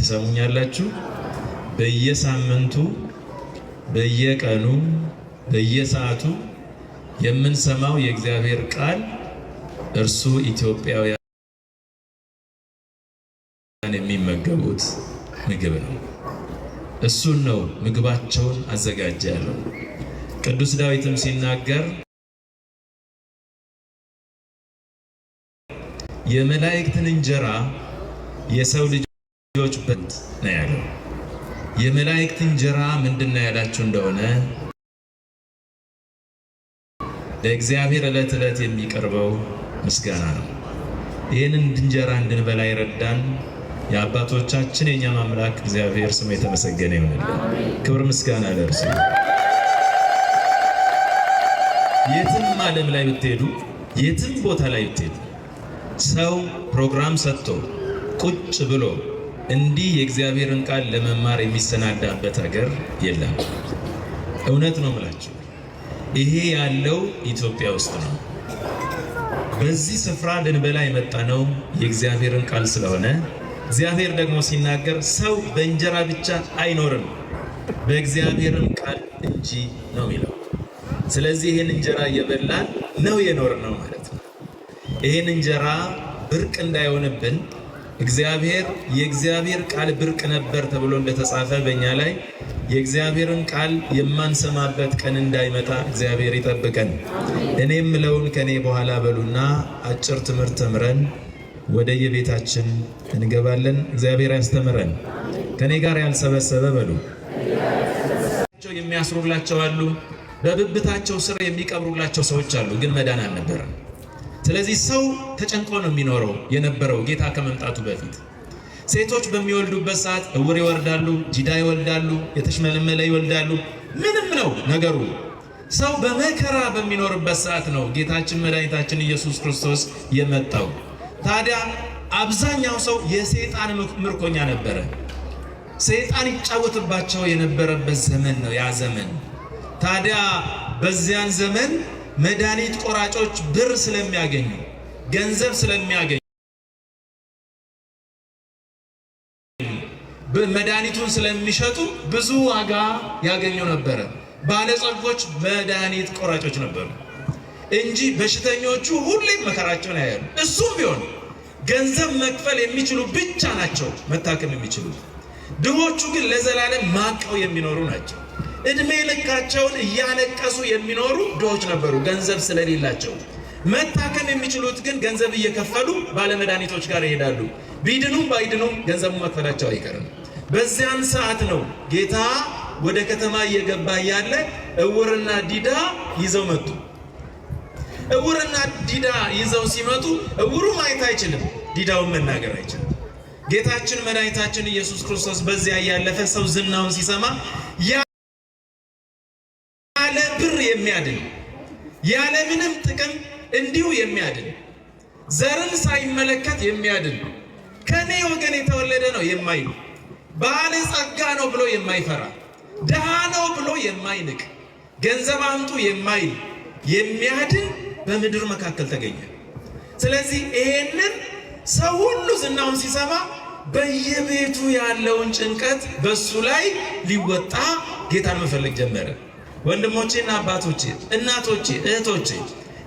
ትሰሙኛላችሁ? በየሳምንቱ በየቀኑ በየሰዓቱ የምንሰማው የእግዚአብሔር ቃል እርሱ ኢትዮጵያውያን የሚመገቡት ምግብ ነው። እሱን ነው ምግባቸውን አዘጋጀ ያለው። ቅዱስ ዳዊትም ሲናገር የመላእክትን እንጀራ የሰው ልጆች በልት ነው ያለው። የመላእክት እንጀራ ምንድነው ያላችሁ እንደሆነ ለእግዚአብሔር ዕለት ዕለት የሚቀርበው ምስጋና ነው። ይህንን እንጀራ እንድንበላ ይረዳን የአባቶቻችን የኛም አምላክ እግዚአብሔር ስሙ የተመሰገነ ይሁንልን። ክብር ምስጋና ለእርሱ። የትም ዓለም ላይ ብትሄዱ፣ የትም ቦታ ላይ ብትሄዱ ሰው ፕሮግራም ሰጥቶ ቁጭ ብሎ እንዲህ የእግዚአብሔርን ቃል ለመማር የሚሰናዳበት ሀገር የለም። እውነት ነው የምላችሁ። ይሄ ያለው ኢትዮጵያ ውስጥ ነው። በዚህ ስፍራ ልንበላ የመጣነው የእግዚአብሔርን ቃል ስለሆነ እግዚአብሔር ደግሞ ሲናገር ሰው በእንጀራ ብቻ አይኖርም በእግዚአብሔርም ቃል እንጂ ነው የሚለው። ስለዚህ ይህን እንጀራ እየበላን ነው የኖርነው ማለት ነው። ይህን እንጀራ ብርቅ እንዳይሆንብን የእግዚአብሔር ቃል ብርቅ ነበር ተብሎ እንደተጻፈ በእኛ ላይ የእግዚአብሔርን ቃል የማንሰማበት ቀን እንዳይመጣ እግዚአብሔር ይጠብቀን። እኔም ምለውን ከኔ በኋላ በሉና አጭር ትምህርት ተምረን ወደ የቤታችን እንገባለን። እግዚአብሔር ያስተምረን። ከኔ ጋር ያልሰበሰበ በሉ። የሚያስሩላቸው አሉ፣ በብብታቸው ስር የሚቀብሩላቸው ሰዎች አሉ፣ ግን መዳን አልነበረም። ስለዚህ ሰው ተጨንቆ ነው የሚኖረው የነበረው ጌታ ከመምጣቱ በፊት። ሴቶች በሚወልዱበት ሰዓት እውር ይወልዳሉ፣ ዲዳ ይወልዳሉ፣ የተሽመለመለ ይወልዳሉ። ምንም ነው ነገሩ። ሰው በመከራ በሚኖርበት ሰዓት ነው ጌታችን መድኃኒታችን ኢየሱስ ክርስቶስ የመጣው። ታዲያ አብዛኛው ሰው የሰይጣን ምርኮኛ ነበረ። ሰይጣን ይጫወትባቸው የነበረበት ዘመን ነው ያ ዘመን። ታዲያ በዚያን ዘመን መድኃኒት ቆራጮች ብር ስለሚያገኙ ገንዘብ ስለሚያገኙ መድኃኒቱን ስለሚሸጡ ብዙ ዋጋ ያገኙ ነበረ። ባለጸጎች መድኃኒት ቆራጮች ነበሩ እንጂ በሽተኞቹ ሁሌም መከራቸውን ያያሉ። እሱም ቢሆን ገንዘብ መክፈል የሚችሉ ብቻ ናቸው መታከም የሚችሉት። ድሆቹ ግን ለዘላለም ማቀው የሚኖሩ ናቸው። እድሜ ልካቸውን እያለቀሱ የሚኖሩ ድሆች ነበሩ ገንዘብ ስለሌላቸው። መታከም የሚችሉት ግን ገንዘብ እየከፈሉ ባለመድኃኒቶች ጋር ይሄዳሉ። ቢድኑም ባይድኑም ገንዘቡ መክፈላቸው አይቀርም። በዚያን ሰዓት ነው ጌታ ወደ ከተማ እየገባ ያለ እውርና ዲዳ ይዘው መጡ። እውርና ዲዳ ይዘው ሲመጡ እውሩ ማየት አይችልም፣ ዲዳውን መናገር አይችልም። ጌታችን መድኃኒታችን ኢየሱስ ክርስቶስ በዚያ ያለፈ ሰው ዝናውን ሲሰማ ያለ ብር የሚያድን ያለ ምንም ጥቅም እንዲሁ የሚያድን ዘርን ሳይመለከት የሚያድን ከኔ ወገን የተወለደ ነው የማይል ባለጸጋ ነው ብሎ የማይፈራ ደሃ ነው ብሎ የማይንቅ ገንዘብ አምጡ የማይል የሚያድን በምድር መካከል ተገኘ። ስለዚህ ይሄንን ሰው ሁሉ ዝናውን ሲሰማ በየቤቱ ያለውን ጭንቀት በሱ ላይ ሊወጣ ጌታን መፈለግ ጀመረ። ወንድሞቼና አባቶቼ፣ እናቶቼ፣ እህቶቼ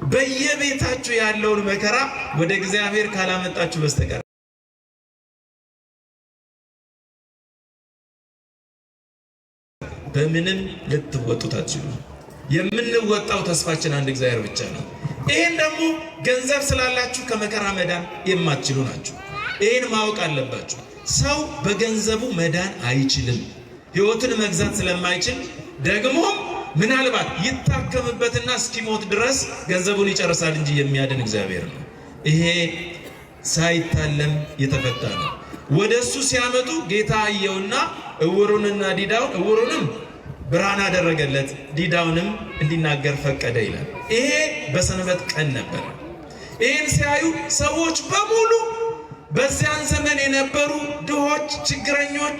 በየቤታችሁ ያለውን መከራ ወደ እግዚአብሔር ካላመጣችሁ በስተቀር በምንም ልትወጡት አትችሉም። የምንወጣው ተስፋችን አንድ እግዚአብሔር ብቻ ነው። ይሄን ደግሞ ገንዘብ ስላላችሁ ከመከራ መዳን የማትችሉ ናችሁ። ይሄን ማወቅ አለባችሁ። ሰው በገንዘቡ መዳን አይችልም። ሕይወትን መግዛት ስለማይችል ደግሞ ምናልባት ይታከምበትና እስኪሞት ድረስ ገንዘቡን ይጨርሳል እንጂ የሚያድን እግዚአብሔር ነው። ይሄ ሳይታለም የተፈታ ነው። ወደሱ ሲያመጡ ጌታ አየውና እውሩንና ዲዳውን እውሩንም ብርሃን አደረገለት፣ ዲዳውንም እንዲናገር ፈቀደ ይላል። ይሄ በሰንበት ቀን ነበር። ይህን ሲያዩ ሰዎች በሙሉ በዚያን ዘመን የነበሩ ድሆች፣ ችግረኞች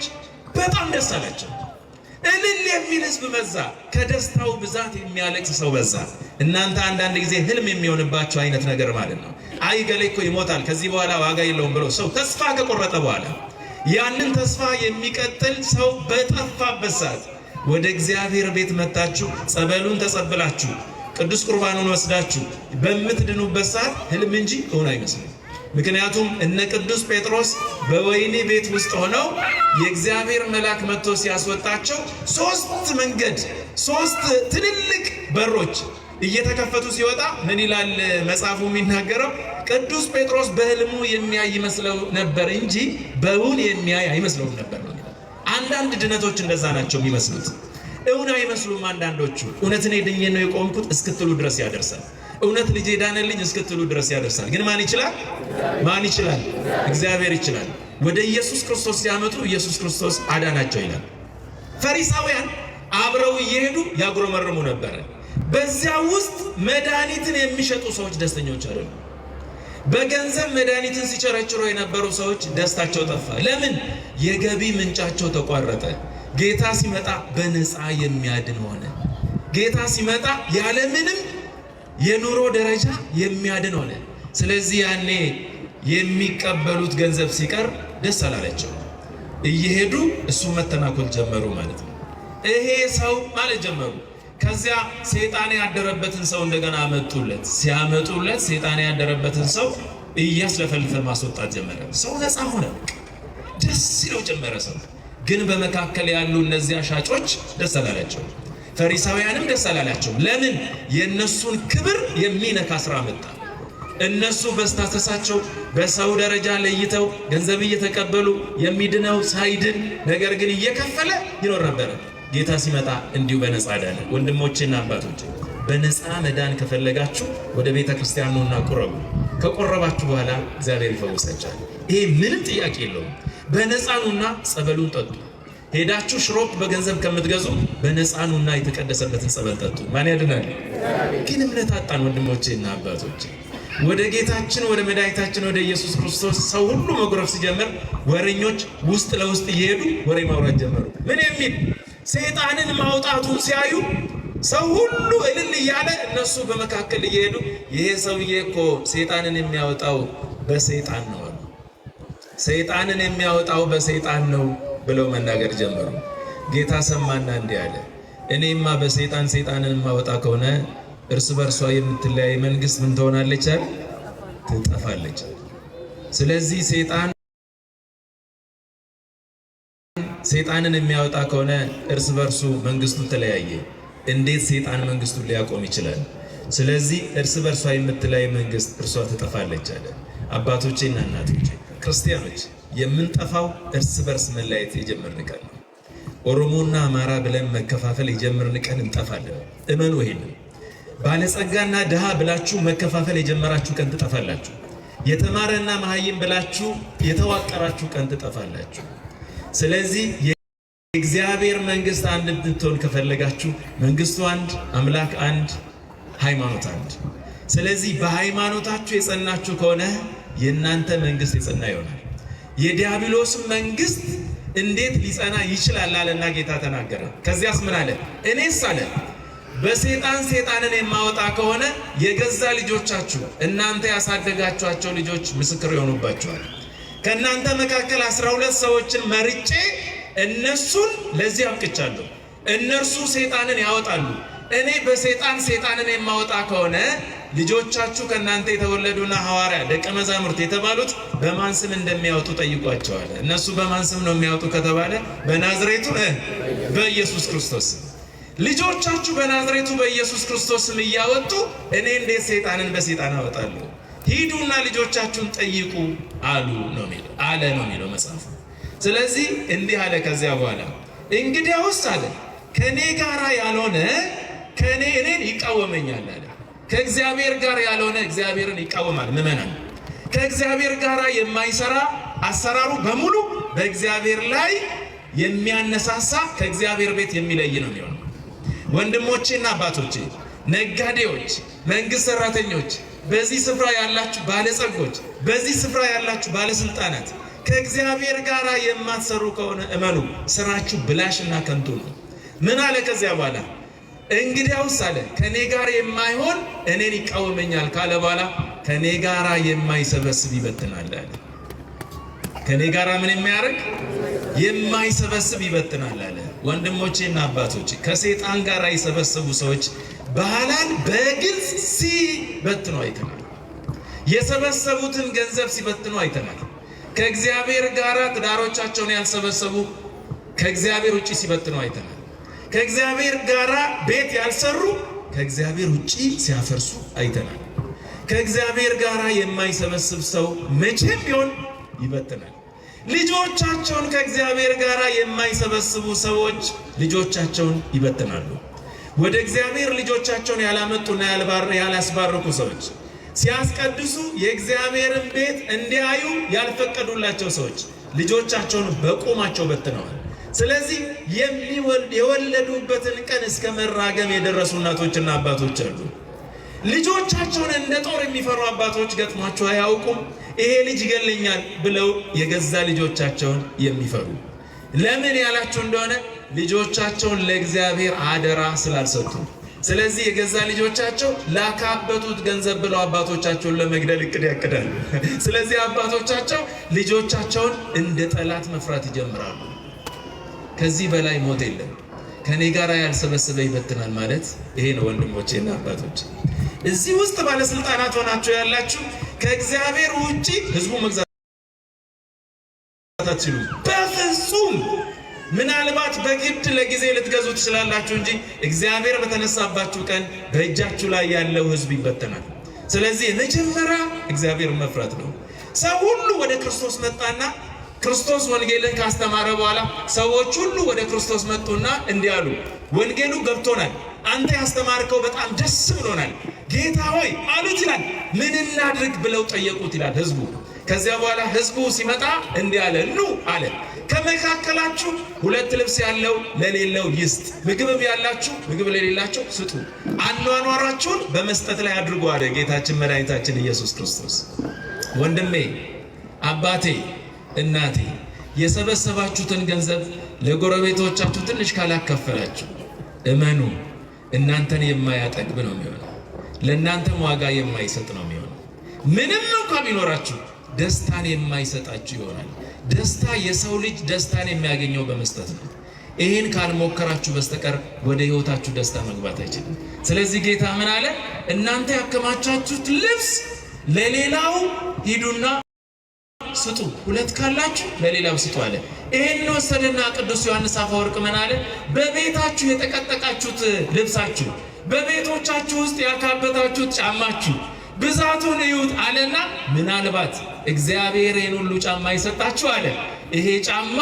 በጣም ደስ አላቸው። እልል የሚል ህዝብ በዛ፣ ከደስታው ብዛት የሚያለቅስ ሰው በዛ። እናንተ አንዳንድ ጊዜ ህልም የሚሆንባቸው አይነት ነገር ማለት ነው። አይ ገሌ እኮ ይሞታል ከዚህ በኋላ ዋጋ የለውም ብሎ ሰው ተስፋ ከቆረጠ በኋላ ያንን ተስፋ የሚቀጥል ሰው በጠፋበት ሰዓት ወደ እግዚአብሔር ቤት መጣችሁ ጸበሉን ተጸብላችሁ ቅዱስ ቁርባኑን ወስዳችሁ በምትድኑበት ሰዓት ህልም እንጂ እውን አይመስልም። ምክንያቱም እነ ቅዱስ ጴጥሮስ በወይኒ ቤት ውስጥ ሆነው የእግዚአብሔር መልአክ መጥቶ ሲያስወጣቸው ሶስት ትልልቅ በሮች እየተከፈቱ ሲወጣ ምን ይላል መጽሐፉ የሚናገረው? ቅዱስ ጴጥሮስ በህልሙ የሚያይ ይመስለው ነበር እንጂ በእውን የሚያይ አይመስለውም ነበር ነው። አንዳንድ ድነቶች እንደዛ ናቸው የሚመስሉት፣ እውን አይመስሉም። አንዳንዶቹ እውነት እኔ ድኜ ነው የቆምኩት እስክትሉ ድረስ ያደርሳል። እውነት ልጄ ዳነልኝ እስክትሉ ድረስ ያደርሳል። ግን ማን ይችላል? እግዚአብሔር ይችላል። ወደ ኢየሱስ ክርስቶስ ሲያመጡ ኢየሱስ ክርስቶስ አዳናቸው ይላል። ፈሪሳውያን አብረው እየሄዱ ያጉረመርሙ ነበር። በዚያ ውስጥ መድኃኒትን የሚሸጡ ሰዎች ደስተኞች አይደሉም። በገንዘብ መድኃኒትን ሲቸረችሩ የነበሩ ሰዎች ደስታቸው ጠፋ። ለምን? የገቢ ምንጫቸው ተቋረጠ። ጌታ ሲመጣ በነፃ የሚያድን ሆነ። ጌታ ሲመጣ ያለምንም የኑሮ ደረጃ የሚያድን ሆነ። ስለዚህ ያኔ የሚቀበሉት ገንዘብ ሲቀር ደስ አላላቸው። እየሄዱ እሱ መተናኮል ጀመሩ ማለት ነው። ይሄ ሰው ማለት ጀመሩ። ከዚያ ሰይጣን ያደረበትን ሰው እንደገና አመጡለት። ሲያመጡለት ሰይጣን ያደረበትን ሰው እያስለፈልፈ ማስወጣት ጀመረ። ሰው ነፃ ሆነ። ደስ ይለው ጀመረ ሰው። ግን በመካከል ያሉ እነዚያ ሻጮች ደስ አላላቸው። ፈሪሳውያንም ደስ አላላቸው። ለምን? የነሱን ክብር የሚነካ ስራ መጣ። እነሱ በስታተሳቸው በሰው ደረጃ ለይተው ገንዘብ እየተቀበሉ የሚድነው ሳይድን ነገር ግን እየከፈለ ይኖር ነበር። ጌታ ሲመጣ እንዲሁ በነፃ ዳነ። ወንድሞቼና አባቶቼ በነፃ መዳን ከፈለጋችሁ ወደ ቤተ ክርስቲያን ነውና ቁረቡ። ከቆረባችሁ በኋላ እግዚአብሔር ይፈውሳችኋል። ይሄ ምንም ጥያቄ የለውም። በነፃ ነውና ጸበሉን ጠጡ። ሄዳችሁ ሽሮፕ በገንዘብ ከምትገዙ በነፃ ነውና የተቀደሰበትን ጸበል ጠጡ። ማን ያድናል? ግን እምነት አጣን ወንድሞቼና አባቶቼ። ወደ ጌታችን ወደ መድኃኒታችን ወደ ኢየሱስ ክርስቶስ ሰው ሁሉ መጉረፍ ሲጀምር ወሬኞች ውስጥ ለውስጥ እየሄዱ ወሬ ማውራት ጀመሩ። ምን የሚል? ሰይጣንን ማውጣቱን ሲያዩ ሰው ሁሉ እልል እያለ እነሱ በመካከል እየሄዱ ይሄ ሰውዬ እኮ ሰይጣንን የሚያወጣው በሰይጣን ነው አሉ። ሰይጣንን የሚያወጣው በሰይጣን ነው ብለው መናገር ጀመሩ። ጌታ ሰማና እንዲህ አለ፣ እኔማ በሰይጣን ሰይጣንን ማወጣ ከሆነ እርስ በርሷ የምትለያይ መንግስት ምን ትሆናለች? ትጠፋለች። ስለዚህ ሰይጣንን የሚያወጣ ከሆነ እርስ በርሱ መንግስቱ ተለያየ። እንዴት ሰይጣን መንግስቱን ሊያቆም ይችላል? ስለዚህ እርስ በርሷ የምትለያይ መንግስት እርሷ ትጠፋለች አለ። አባቶቼና እናቶቼ ክርስቲያኖች የምንጠፋው እርስ በርስ መለያየት የጀመርን ቀን ነው። ኦሮሞና አማራ ብለን መከፋፈል የጀመርን ቀን እንጠፋለን። እመኑ። ይሄንን ባለጸጋና ድሃ ብላችሁ መከፋፈል የጀመራችሁ ቀን ትጠፋላችሁ። የተማረና መሃይም ብላችሁ የተዋቀራችሁ ቀን ትጠፋላችሁ። ስለዚህ የእግዚአብሔር መንግስት አንድ እንድትሆን ከፈለጋችሁ መንግስቱ አንድ፣ አምላክ አንድ፣ ሃይማኖት አንድ። ስለዚህ በሃይማኖታችሁ የጸናችሁ ከሆነ የእናንተ መንግስት የጸና ይሆናል። የዲያብሎስን መንግስት እንዴት ሊጸና ይችላል አለና ጌታ ተናገረ። ከዚያስ ምን አለ? እኔስ አለ በሰይጣን ሰይጣንን የማወጣ ከሆነ የገዛ ልጆቻችሁ እናንተ ያሳደጋችኋቸው ልጆች ምስክር ይሆኑባችኋል። ከእናንተ መካከል 12 ሰዎችን መርጬ እነሱን ለዚህ አብቅቻለሁ። እነርሱ ሰይጣንን ያወጣሉ። እኔ በሰይጣን ሰይጣንን የማወጣ ከሆነ ልጆቻችሁ ከእናንተ የተወለዱና ሐዋርያ ደቀ መዛሙርት የተባሉት በማን ስም እንደሚያወጡ ጠይቋቸዋል። እነሱ በማን ስም ነው የሚያወጡ ከተባለ በናዝሬቱ በኢየሱስ ክርስቶስ። ልጆቻችሁ በናዝሬቱ በኢየሱስ ክርስቶስ ስም እያወጡ እኔ እንዴት ሰይጣንን በሰይጣን አወጣለሁ? ሂዱና ልጆቻችሁን ጠይቁ አሉ ነው የሚለው መጽሐፉ። ስለዚህ እንዲህ አለ። ከዚያ በኋላ እንግዲያውስ አለ ከኔ ጋር ያልሆነ እኔን ይቃወመኛል አለ። ከእግዚአብሔር ጋር ያልሆነ እግዚአብሔርን ይቃወማል። ምዕመናን፣ ከእግዚአብሔር ጋር የማይሰራ አሰራሩ በሙሉ በእግዚአብሔር ላይ የሚያነሳሳ ከእግዚአብሔር ቤት የሚለይ ነው የሚሆነው። ወንድሞቼና አባቶቼ፣ ነጋዴዎች፣ መንግስት ሰራተኞች፣ በዚህ ስፍራ ያላችሁ ባለጸጎች፣ በዚህ ስፍራ ያላችሁ ባለስልጣናት ከእግዚአብሔር ጋር የማትሰሩ ከሆነ እመኑ፣ ስራችሁ ብላሽና ከንቱ ነው። ምን አለ ከዚያ በኋላ? እንግዲያውስ አለ ከኔ ጋር የማይሆን እኔን ይቃወመኛል ካለ በኋላ ከኔ ጋር የማይሰበስብ ይበትናል አለ። ከኔ ጋር ምን የሚያደርግ የማይሰበስብ ይበትናል አለ። ወንድሞቼና አባቶቼ ከሰይጣን ጋር የሰበሰቡ ሰዎች በሐላል በግልጽ ሲበትኑ አይተናል። የሰበሰቡትን ገንዘብ ሲበትኑ አይተናል። ከእግዚአብሔር ጋር ትዳሮቻቸውን ያልሰበሰቡ ከእግዚአብሔር ውጪ ሲበትኑ አይተናል። ከእግዚአብሔር ጋር ቤት ያልሰሩ ከእግዚአብሔር ውጪ ሲያፈርሱ አይተናል። ከእግዚአብሔር ጋር የማይሰበስብ ሰው መቼም ቢሆን ይበትናል። ልጆቻቸውን ከእግዚአብሔር ጋር የማይሰበስቡ ሰዎች ልጆቻቸውን ይበትናሉ። ወደ እግዚአብሔር ልጆቻቸውን ያላመጡና ያላስባረኩ ሰዎች፣ ሲያስቀድሱ የእግዚአብሔርን ቤት እንዲያዩ ያልፈቀዱላቸው ሰዎች ልጆቻቸውን በቁማቸው በትነዋል። ስለዚህ የወለዱበትን ቀን እስከ መራገም የደረሱ እናቶችና አባቶች አሉ። ልጆቻቸውን እንደ ጦር የሚፈሩ አባቶች ገጥሟቸው አያውቁም። ይሄ ልጅ ይገለኛል ብለው የገዛ ልጆቻቸውን የሚፈሩ ለምን ያላችሁ እንደሆነ ልጆቻቸውን ለእግዚአብሔር አደራ ስላልሰጡ። ስለዚህ የገዛ ልጆቻቸው ላካበቱት ገንዘብ ብለው አባቶቻቸውን ለመግደል እቅድ ያቅዳሉ። ስለዚህ አባቶቻቸው ልጆቻቸውን እንደ ጠላት መፍራት ይጀምራሉ። ከዚህ በላይ ሞት የለም። ከኔ ጋር ያልሰበሰበ ይበትናል ማለት ይሄ ነው። ወንድሞቼና አባቶቼ እዚህ ውስጥ ባለስልጣናት ሆናችሁ ያላችሁ ከእግዚአብሔር ውጪ ህዝቡ መግዛት አትችሉም በፍጹም። ምናልባት በግድ ለጊዜ ልትገዙ ትችላላችሁ እንጂ እግዚአብሔር በተነሳባችሁ ቀን በእጃችሁ ላይ ያለው ህዝብ ይበተናል። ስለዚህ መጀመሪያ እግዚአብሔር መፍራት ነው። ሰው ሁሉ ወደ ክርስቶስ መጣና ክርስቶስ ወንጌልን ካስተማረ በኋላ ሰዎች ሁሉ ወደ ክርስቶስ መጡና እንዲህ አሉ፣ ወንጌሉ ገብቶናል፣ አንተ ያስተማርከው በጣም ደስ ብሎናል፣ ጌታ ሆይ አሉት ይላል። ምን እናድርግ ብለው ጠየቁት ይላል ህዝቡ። ከዚያ በኋላ ህዝቡ ሲመጣ እንዲህ አለ፣ ኑ አለ፣ ከመካከላችሁ 2 ልብስ ያለው ለሌለው ይስጥ፣ ምግብም ያላችሁ ምግብ ለሌላቸው ስጡ፣ አኗኗራችሁን በመስጠት ላይ አድርጉ አለ ጌታችን መድኃኒታችን ኢየሱስ ክርስቶስ። ወንድሜ፣ አባቴ፣ እናቴ የሰበሰባችሁትን ገንዘብ ለጎረቤቶቻችሁ ትንሽ ካላከፈላችሁ እመኑ እናንተን የማያጠግብ ነው የሚሆነው። ለእናንተም ዋጋ የማይሰጥ ነው የሚሆነው። ምንም እንኳን ቢኖራችሁ ደስታን የማይሰጣችሁ ይሆናል። ደስታ የሰው ልጅ ደስታን የሚያገኘው በመስጠት ነው። ይህን ካልሞከራችሁ በስተቀር ወደ ህይወታችሁ ደስታ መግባት አይችልም። ስለዚህ ጌታ ምን አለ? እናንተ ያከማቻችሁት ልብስ ለሌላው ሂዱና ስጡ፣ 2 ካላችሁ ለሌላው ስጡ አለ። ይሄን ወሰደና ቅዱስ ዮሐንስ አፈወርቅ ምን አለ? በቤታችሁ የጠቀጠቃችሁት ልብሳችሁ፣ በቤቶቻችሁ ውስጥ ያካበታችሁት ጫማችሁ ብዛቱን እዩት አለና ምናልባት እግዚአብሔር ይህን ሁሉ ጫማ ይሰጣችሁ አለ። ይሄ ጫማ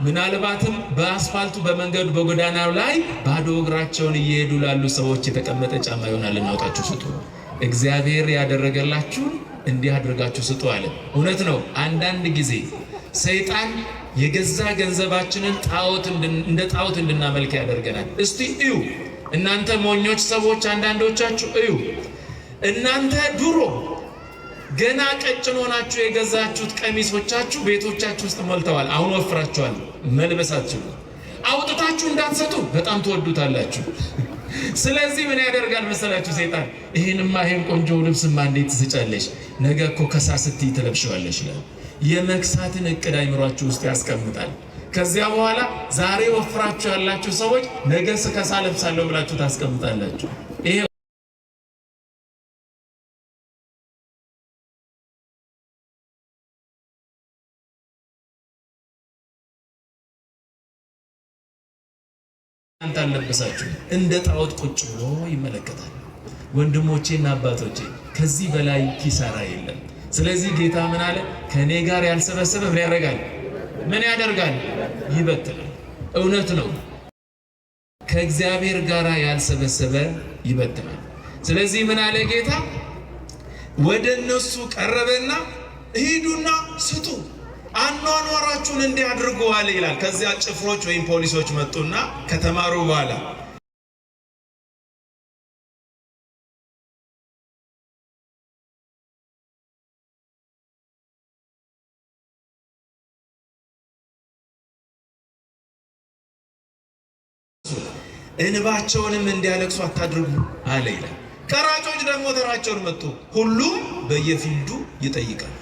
ምናልባትም በአስፋልቱ በመንገዱ በጎዳናው ላይ ባዶ እግራቸውን እየሄዱ ላሉ ሰዎች የተቀመጠ ጫማ ይሆናል። እናውጣችሁ ስጡ። እግዚአብሔር ያደረገላችሁን እንዲህ አድርጋችሁ ስጡ አለ። እውነት ነው። አንዳንድ ጊዜ ሰይጣን የገዛ ገንዘባችንን እንደ ጣዖት እንድናመልክ ያደርገናል። እስቲ እዩ እናንተ ሞኞች ሰዎች፣ አንዳንዶቻችሁ እዩ። እናንተ ድሮ ገና ቀጭን ሆናችሁ የገዛችሁት ቀሚሶቻችሁ ቤቶቻችሁ ውስጥ ሞልተዋል። አሁን ወፍራችኋል፣ መልበሳችሁ አውጥታችሁ እንዳትሰጡ በጣም ትወዱታላችሁ። ስለዚህ ምን ያደርጋል መሰላችሁ ሰይጣን? ይሄን ቆንጆ ልብስማ እንዴት ትስጫለሽ? ነገ እኮ ከሳስቲ ትለብሽዋለሽ ይላል። የመክሳትን እቅድ አይምሯችሁ ውስጥ ያስቀምጣል። ከዚያ በኋላ ዛሬ ወፍራችሁ ያላችሁ ሰዎች ነገ ስከሳ ለብሳለሁ ብላችሁ ታስቀምጣላችሁ። ይሄ አንተ አለበሳችሁ እንደ ጣዖት ቁጭ ብሎ ይመለከታል። ወንድሞቼና አባቶቼ ከዚህ በላይ ኪሳራ የለም። ስለዚህ ጌታ ምን አለ? ከኔ ጋር ያልሰበሰበ ምን ያደርጋል? ምን ያደርጋል? ይበትናል። እውነት ነው። ከእግዚአብሔር ጋር ያልሰበሰበ ይበትናል። ስለዚህ ምን አለ ጌታ? ወደ እነሱ ቀረበና ሂዱና ስጡ፣ አኗኗራችሁን እንዲህ አድርጉ አለ ይላል። ከዚያ ጭፍሮች ወይም ፖሊሶች መጡና ከተማሩ በኋላ እንባቸውንም እንዲያለቅሱ አታድርጉ አለ ይላል። ቀራጮች ደግሞ ተራቸውን መጡ። ሁሉም በየፊልዱ ይጠይቃል።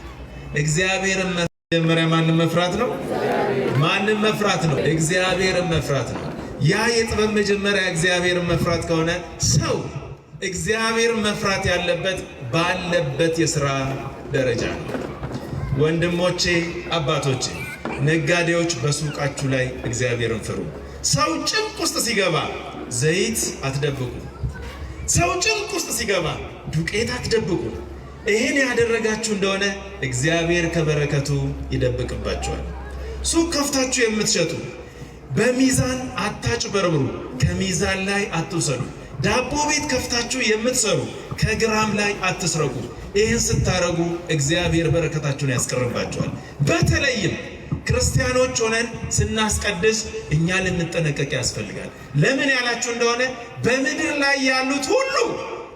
እግዚአብሔርን መጀመሪያ ማንን መፍራት ነው? ማንን መፍራት ነው? እግዚአብሔርን መፍራት ነው። ያ የጥበብ መጀመሪያ እግዚአብሔርን መፍራት ከሆነ ሰው እግዚአብሔርን መፍራት ያለበት ባለበት የሥራ ደረጃ ነው። ወንድሞቼ፣ አባቶቼ፣ ነጋዴዎች በሱቃችሁ ላይ እግዚአብሔርን ፍሩ። ሰው ጭንቅ ውስጥ ሲገባ ዘይት አትደብቁ። ሰው ጭንቅ ውስጥ ሲገባ ዱቄት አትደብቁ። ይህን ያደረጋችሁ እንደሆነ እግዚአብሔር ከበረከቱ ይደብቅባችኋል። ሱቅ ከፍታችሁ የምትሸጡ በሚዛን አታጭበርብሩ፣ ከሚዛን ላይ አትውሰዱ። ዳቦ ቤት ከፍታችሁ የምትሰሩ ከግራም ላይ አትስረቁ። ይህን ስታረጉ እግዚአብሔር በረከታችሁን ያስቀርባችኋል። በተለይም ክርስቲያኖች ሆነን ስናስቀድስ እኛ ልንጠነቀቅ ያስፈልጋል። ለምን ያላችሁ እንደሆነ በምድር ላይ ያሉት ሁሉ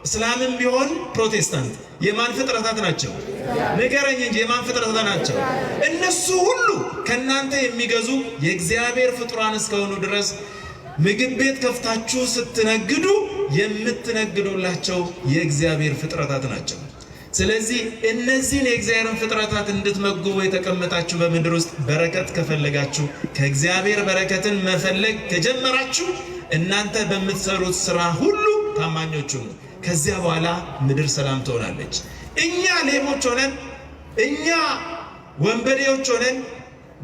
እስላምም ቢሆን ፕሮቴስታንት የማን ፍጥረታት ናቸው? ንገረኝ እንጂ የማን ፍጥረታት ናቸው? እነሱ ሁሉ ከእናንተ የሚገዙ የእግዚአብሔር ፍጡራን እስከሆኑ ድረስ ምግብ ቤት ከፍታችሁ ስትነግዱ የምትነግዱላቸው የእግዚአብሔር ፍጥረታት ናቸው። ስለዚህ እነዚህን የእግዚአብሔርን ፍጥረታት እንድትመግቡ የተቀመጣችሁ በምድር ውስጥ በረከት ከፈለጋችሁ፣ ከእግዚአብሔር በረከትን መፈለግ ከጀመራችሁ እናንተ በምትሰሩት ስራ ሁሉ ታማኞች ሁኑ። ከዚያ በኋላ ምድር ሰላም ትሆናለች። እኛ ሌቦች ሆነን እኛ ወንበዴዎች ሆነን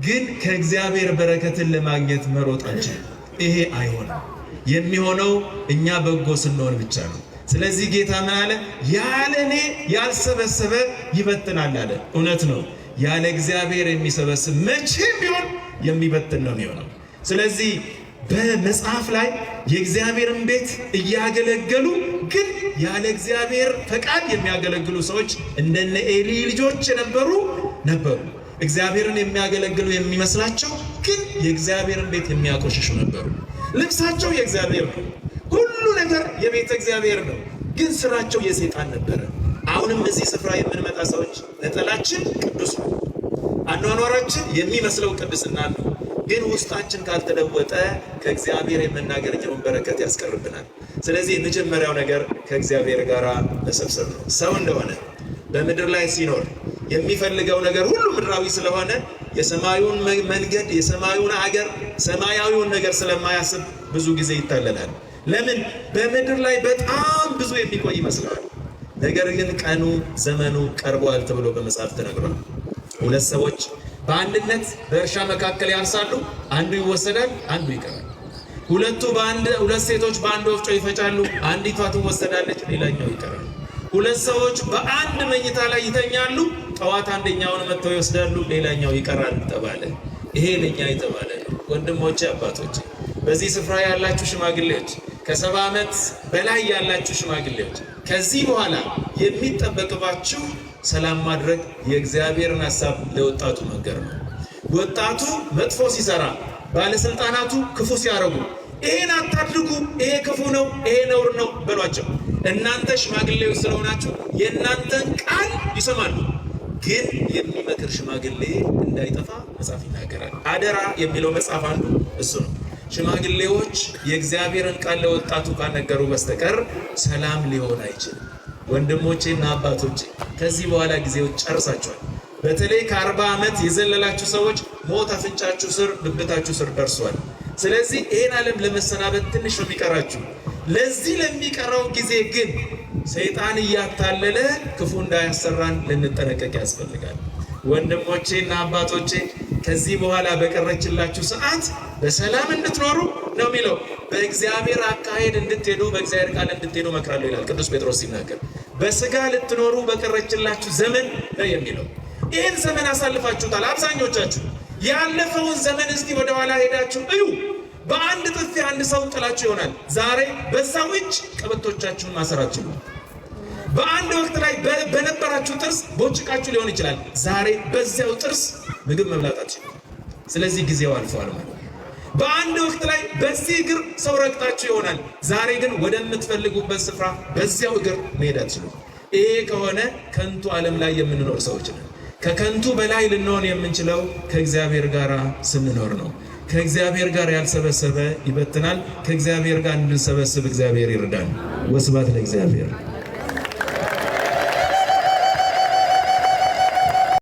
ግን ከእግዚአብሔር በረከትን ለማግኘት መሮጥ አንችልም። ይሄ አይሆንም። የሚሆነው እኛ በጎ ስንሆን ብቻ ነው። ስለዚህ ጌታ ምን አለ? ያለ እኔ ያልሰበሰበ ይበትናል አለ። እውነት ነው። ያለ እግዚአብሔር የሚሰበስብ መቼም ቢሆን የሚበትን ነው የሚሆነው። ስለዚህ በመጽሐፍ ላይ የእግዚአብሔርን ቤት እያገለገሉ ግን ያለ እግዚአብሔር ፈቃድ የሚያገለግሉ ሰዎች እንደነ ኤሊ ልጆች ነበሩ። እግዚአብሔርን የሚያገለግሉ የሚመስላቸው ግን የእግዚአብሔርን ቤት የሚያቆሽሹ ነበሩ። ልብሳቸው የእግዚአብሔር ነው፣ ሁሉ ነገር የቤተ እግዚአብሔር ነው፣ ግን ስራቸው የሰይጣን ነበረ። አሁንም እዚህ ስፍራ የምንመጣ ሰዎች ነጠላችን ቅዱስ ነው፣ አኗኗራችን የሚመስለው ቅድስና ነው። ግን ውስጣችን ካልተለወጠ ከእግዚአብሔር የምናገኘውን በረከት ያስቀርብናል። ስለዚህ የመጀመሪያው ነገር ከእግዚአብሔር ጋር መሰብሰብ ነው። ሰው እንደሆነ በምድር ላይ ሲኖር የሚፈልገው ነገር ሁሉ ምድራዊ ስለሆነ የሰማዩን መንገድ፣ የሰማዩን አገር፣ ሰማያዊውን ነገር ስለማያስብ ብዙ ጊዜ ይታለላል። ለምን? በምድር ላይ በጣም ብዙ የሚቆይ ይመስለዋል። ነገር ግን ቀኑ ዘመኑ ቀርቧል ተብሎ በመጽሐፍ ተነግሯል። ሁለት ሰዎች በአንድነት በእርሻ መካከል ያርሳሉ፣ አንዱ ይወሰዳል፣ አንዱ ይቀራል። ሁለት ሴቶች በአንድ ወፍጮ ይፈጫሉ፣ አንዲቷ ትወሰዳለች፣ ሌላኛው ይቀራል። ሁለት ሰዎች በአንድ መኝታ ላይ ይተኛሉ፣ ጠዋት አንደኛውን መጥተው ይወስዳሉ፣ ሌላኛው ይቀራል ተባለ። ይሄ ለኛ የተባለ ነው። ወንድሞቼ፣ አባቶቼ፣ በዚህ ስፍራ ያላችሁ ሽማግሌዎች፣ ከ70 ዓመት በላይ ያላችሁ ሽማግሌዎች ከዚህ በኋላ የሚጠበቅባችሁ ሰላም ማድረግ፣ የእግዚአብሔርን ሐሳብ ለወጣቱ መንገር ነው። ወጣቱ መጥፎ ሲሰራ፣ ባለስልጣናቱ ክፉ ሲያረጉ ይሄን አታድርጉ፣ ይሄ ክፉ ነው፣ ይሄ ነውር ነው በሏቸው። እናንተ ሽማግሌዎች ስለሆናችሁ የእናንተን ቃል ይሰማሉ። ግን የሚመክር ሽማግሌ እንዳይጠፋ መጽሐፍ ይናገራል። አደራ የሚለው መጽሐፍ አንዱ እሱ ነው። ሽማግሌዎች የእግዚአብሔርን ቃል ለወጣቱ ካነገሩ በስተቀር ሰላም ሊሆን አይችልም። ወንድሞቼና አባቶቼ፣ ከዚህ በኋላ ጊዜው ጨርሳችኋል። በተለይ ከ40 ዓመት የዘለላችሁ ሰዎች ሞት አፍንጫችሁ ስር፣ ብብታችሁ ስር ደርሷል። ስለዚህ ይህን ዓለም ለመሰናበት ትንሽ ነው የሚቀራችሁ። ለዚህ ለሚቀረው ጊዜ ግን ሰይጣን እያታለለ ክፉ እንዳያሰራን ልንጠነቀቅ ያስፈልጋል። ወንድሞቼና አባቶቼ፣ ከዚህ በኋላ በቀረችላችሁ ሰዓት በሰላም እንድትኖሩ ነው የሚለው። በእግዚአብሔር አካሄድ እንድትሄዱ፣ በእግዚአብሔር ቃል እንድትሄዱ እመክራለሁ ይላል ቅዱስ ጴጥሮስ ሲናገር። በስጋ ልትኖሩ በቀረችላችሁ ዘመን ነው የሚለው። ይህን ዘመን አሳልፋችሁታል አብዛኞቻችሁ። ያለፈውን ዘመን እስቲ ወደ ኋላ ሄዳችሁ እዩ። በአንድ ጥፊ አንድ ሰው ጥላችሁ ይሆናል። ዛሬ በዛው እጅ ቀበቶቻችሁን ማሰራችሁ። በአንድ ወቅት ላይ በነበራችሁ ጥርስ ቦጭቃችሁ ሊሆን ይችላል። ዛሬ በዚያው ጥርስ ምግብ መብላታችሁ። ስለዚህ ጊዜው አልፏል ማለት። በአንድ ወቅት ላይ በዚህ እግር ሰው ረግጣችሁ ይሆናል። ዛሬ ግን ወደምትፈልጉበት ስፍራ በዚያው እግር መሄድ አትችሉም። ይሄ ከሆነ ከንቱ ዓለም ላይ የምንኖር ሰዎች ነን። ከከንቱ በላይ ልንሆን የምንችለው ከእግዚአብሔር ጋር ስንኖር ነው። ከእግዚአብሔር ጋር ያልሰበሰበ ይበትናል። ከእግዚአብሔር ጋር እንድንሰበስብ እግዚአብሔር ይርዳል። ወስብሐት ለእግዚአብሔር።